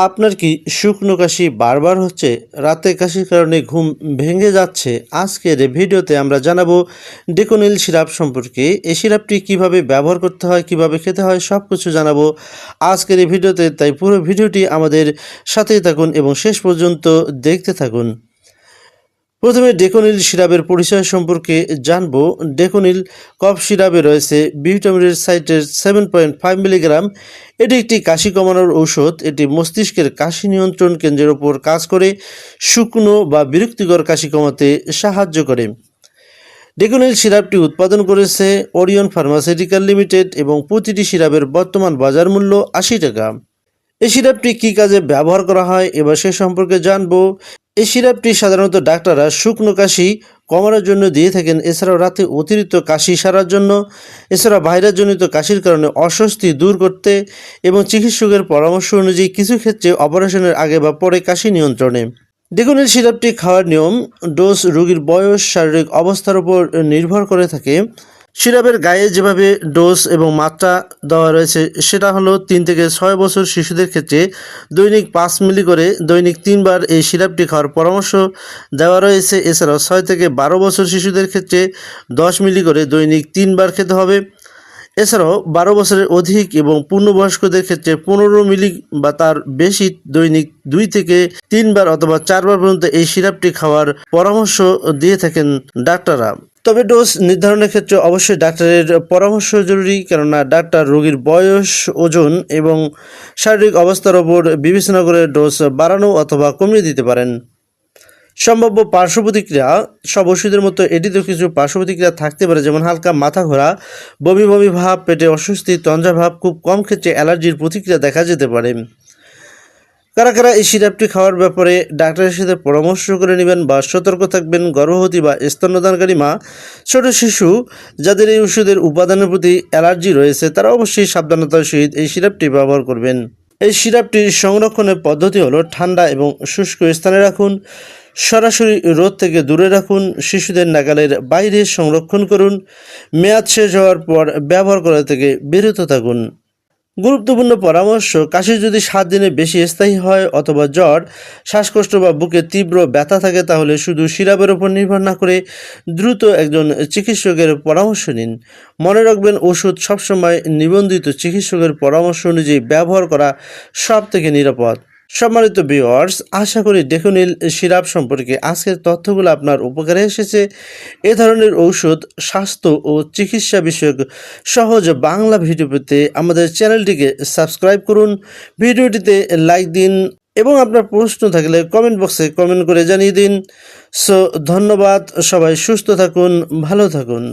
আপনার কি শুকনো কাশি বারবার হচ্ছে? রাতে কাশির কারণে ঘুম ভেঙে যাচ্ছে? আজকের এই ভিডিওতে আমরা জানাবো ডেকোনিল সিরাপ সম্পর্কে। এই সিরাপটি কিভাবে ব্যবহার করতে হয়, কিভাবে খেতে হয় সব কিছু জানাবো আজকের এই ভিডিওতে। তাই পুরো ভিডিওটি আমাদের সাথেই থাকুন এবং শেষ পর্যন্ত দেখতে থাকুন। প্রথমে ডেকোনিল সিরাপের পরিচয় সম্পর্কে জানব। ডেকোনিল কফ সিরাপে রয়েছে বিউটামিনের সাইটের 7.5 মিলিগ্রাম। এটি একটি কাশি কমানোর ঔষধ। এটি মস্তিষ্কের কাশি নিয়ন্ত্রণ কেন্দ্রের ওপর কাজ করে শুকনো বা বিরক্তিকর কাশি কমাতে সাহায্য করে। ডেকোনিল সিরাপটি উৎপাদন করেছে ওরিয়ন ফার্মাসিউটিক্যাল লিমিটেড এবং প্রতিটি সিরাপের বর্তমান বাজার মূল্য 80 টাকা। এই সিরাপটি কী কাজে ব্যবহার করা হয় এবার সে সম্পর্কে জানবো। এই সিরাপটি সাধারণত ডাক্তাররা শুকনো কাশি কমানোর জন্য দিয়ে থাকেন, এছাড়াও রাতে অতিরিক্ত কাশি সারার জন্য, এছাড়া ভাইরাসজনিত কাশির কারণে অস্বস্তি দূর করতে এবং চিকিৎসকের পরামর্শ অনুযায়ী কিছু ক্ষেত্রে অপারেশনের আগে বা পরে কাশি নিয়ন্ত্রণে। ডেকোনিল সিরাপটি খাওয়ার নিয়ম, ডোজ রোগীর বয়স, শারীরিক অবস্থার উপর নির্ভর করে থাকে। সিরাপের গায়ে যেভাবে ডোজ এবং মাত্রা দেওয়া রয়েছে সেটা হলো 3 থেকে 6 বছর শিশুদের ক্ষেত্রে দৈনিক 5 মিলি করে দৈনিক 3 বার এই সিরাপটি খাওয়ার পরামর্শ দেওয়া রয়েছে। এছাড়াও 6 থেকে 12 বছর শিশুদের ক্ষেত্রে 10 মিলি করে দৈনিক 3 বার খেতে হবে। এছাড়াও 12 বছরের অধিক এবং পূর্ণবয়স্কদের ক্ষেত্রে 15 মিলি বা তার বেশি দৈনিক 2 থেকে 3 বার অথবা 4 বার পর্যন্ত এই সিরাপটি খাওয়ার পরামর্শ দিয়ে থাকেন ডাক্তাররা। তবে ডোজ নির্ধারণের ক্ষেত্রে অবশ্যই ডাক্তারের পরামর্শ জরুরি, কেননা ডাক্তার রোগীর বয়স, ওজন এবং শারীরিক অবস্থার ওপর বিবেচনা করে ডোজ বাড়ানো অথবা কমিয়ে দিতে পারেন। সম্ভাব্য পার্শ্ব প্রতিক্রিয়া, সব ওষুধের মতো এটিতেও কিছু পার্শ্ব প্রতিক্রিয়া থাকতে পারে, যেমন হালকা মাথা ঘোরা, বমি বমি ভাব, পেটে অস্বস্তি, তঞ্জা ভাব। খুব কম ক্ষেত্রে অ্যালার্জির প্রতিক্রিয়া দেখা যেতে পারে। কারা কারা এই সিরাপটি খাওয়ার ব্যাপারে ডাক্তারের সাথে পরামর্শ করে নেবেন বা সতর্ক থাকবেন? গর্ভবতী বা স্তন্যদানকারী মা, ছোট শিশু যাদের এই ওষুধের উপাদানের প্রতি অ্যালার্জি রয়েছে তারা অবশ্যই সাবধানতার সহিত এই সিরাপটি ব্যবহার করবেন। এই সিরাপটির সংরক্ষণের পদ্ধতি হলো ঠান্ডা এবং শুষ্ক স্থানে রাখুন, সরাসরি রোদ থেকে দূরে রাখুন, শিশুদের নাগালের বাইরে সংরক্ষণ করুন, মেয়াদ শেষ হওয়ার পর ব্যবহার করা থেকে বিরত থাকুন। গুরুত্বপূর্ণ পরামর্শ: কাশি যদি 7 দিনের বেশি স্থায়ী হয় অথবা জ্বর, শ্বাসকষ্ট বা বুকে তীব্র ব্যথা থাকে তাহলে শুধু সিরাপের উপর নির্ভর না করে দ্রুত একজন চিকিৎসকের পরামর্শ নিন। মনে রাখবেন, ওষুধ সবসময় নিবন্ধিত চিকিৎসকের পরামর্শ অনুযায়ী ব্যবহার করা সবথেকে নিরাপদ। সম্মানিত ভিউয়ার্স, আশা করি ডেকোনিল সিরাপ সম্পর্কে আজকের তথ্যগুলো আপনার উপকারে এসেছে। এ ধরনের ঔষধ, স্বাস্থ্য ও চিকিৎসা বিষয়ক সহজ বাংলা ভিডিও পেতে আমাদের চ্যানেলটিকে সাবস্ক্রাইব করুন, ভিডিওটিতে লাইক দিন এবং আপনার প্রশ্ন থাকলে কমেন্ট বক্সে কমেন্ট করে জানিয়ে দিন। ধন্যবাদ। সবাই সুস্থ থাকুন, ভালো থাকুন।